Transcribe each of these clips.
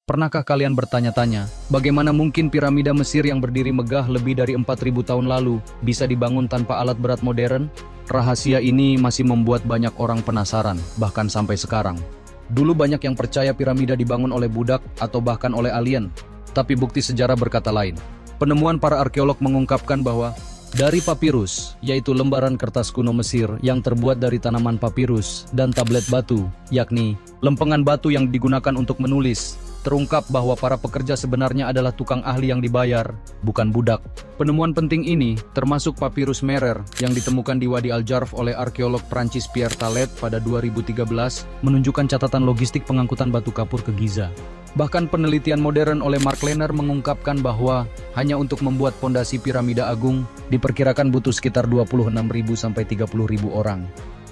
Pernahkah kalian bertanya-tanya, bagaimana mungkin piramida Mesir yang berdiri megah lebih dari 4.000 tahun lalu bisa dibangun tanpa alat berat modern? Rahasia ini masih membuat banyak orang penasaran, bahkan sampai sekarang. Dulu banyak yang percaya piramida dibangun oleh budak atau bahkan oleh alien, tapi bukti sejarah berkata lain. Penemuan para arkeolog mengungkapkan bahwa dari papirus, yaitu lembaran kertas kuno Mesir yang terbuat dari tanaman papirus dan tablet batu, yakni lempengan batu yang digunakan untuk menulis, terungkap bahwa para pekerja sebenarnya adalah tukang ahli yang dibayar, bukan budak. Penemuan penting ini termasuk papirus Merer yang ditemukan di Wadi Al-Jarf oleh arkeolog Prancis Pierre Talet pada 2013 menunjukkan catatan logistik pengangkutan batu kapur ke Giza. Bahkan penelitian modern oleh Mark Lehner mengungkapkan bahwa hanya untuk membuat pondasi piramida agung diperkirakan butuh sekitar 26.000 sampai 30.000 orang.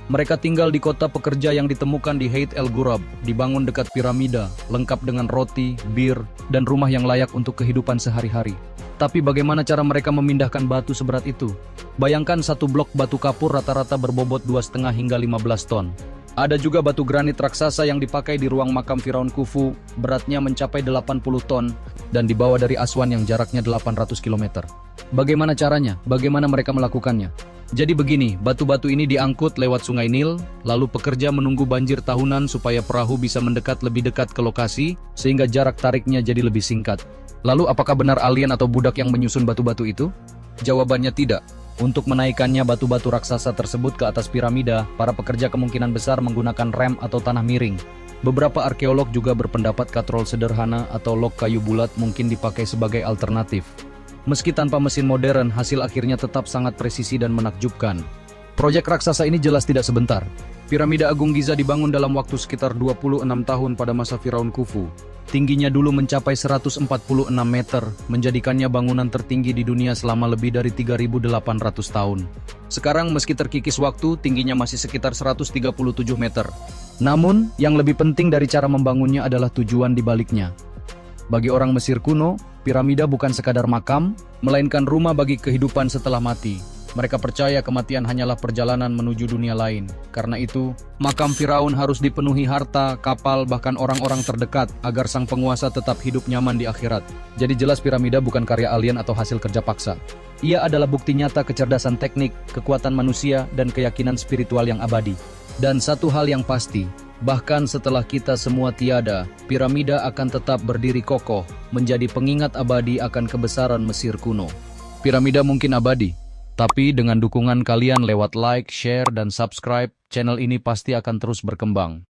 Mereka tinggal di kota pekerja yang ditemukan di Hayt El Ghurab, dibangun dekat piramida, lengkap dengan roti, bir, dan rumah yang layak untuk kehidupan sehari-hari. Tapi bagaimana cara mereka memindahkan batu seberat itu? Bayangkan satu blok batu kapur rata-rata berbobot 2,5 hingga 15 ton. Ada juga batu granit raksasa yang dipakai di ruang makam Firaun Khufu, beratnya mencapai 80 ton, dan dibawa dari Aswan yang jaraknya 800 km. Bagaimana caranya? Bagaimana mereka melakukannya? Jadi begini, batu-batu ini diangkut lewat sungai Nil, lalu pekerja menunggu banjir tahunan supaya perahu bisa mendekat lebih dekat ke lokasi, sehingga jarak tariknya jadi lebih singkat. Lalu apakah benar alien atau budak yang menyusun batu-batu itu? Jawabannya tidak. Untuk menaikkannya batu-batu raksasa tersebut ke atas piramida, para pekerja kemungkinan besar menggunakan rem atau tanah miring. Beberapa arkeolog juga berpendapat katrol sederhana atau log kayu bulat mungkin dipakai sebagai alternatif. Meski tanpa mesin modern, hasil akhirnya tetap sangat presisi dan menakjubkan. Proyek raksasa ini jelas tidak sebentar. Piramida Agung Giza dibangun dalam waktu sekitar 26 tahun pada masa Firaun Khufu. Tingginya dulu mencapai 146 meter, menjadikannya bangunan tertinggi di dunia selama lebih dari 3.800 tahun. Sekarang meski terkikis waktu, tingginya masih sekitar 137 meter. Namun, yang lebih penting dari cara membangunnya adalah tujuan di baliknya. Bagi orang Mesir kuno, piramida bukan sekadar makam, melainkan rumah bagi kehidupan setelah mati. Mereka percaya kematian hanyalah perjalanan menuju dunia lain. Karena itu, makam Firaun harus dipenuhi harta, kapal, bahkan orang-orang terdekat agar sang penguasa tetap hidup nyaman di akhirat. Jadi jelas piramida bukan karya alien atau hasil kerja paksa. Ia adalah bukti nyata kecerdasan teknik, kekuatan manusia, dan keyakinan spiritual yang abadi. Dan satu hal yang pasti, bahkan setelah kita semua tiada, piramida akan tetap berdiri kokoh, menjadi pengingat abadi akan kebesaran Mesir kuno. Piramida mungkin abadi, tapi dengan dukungan kalian lewat like, share, dan subscribe, channel ini pasti akan terus berkembang.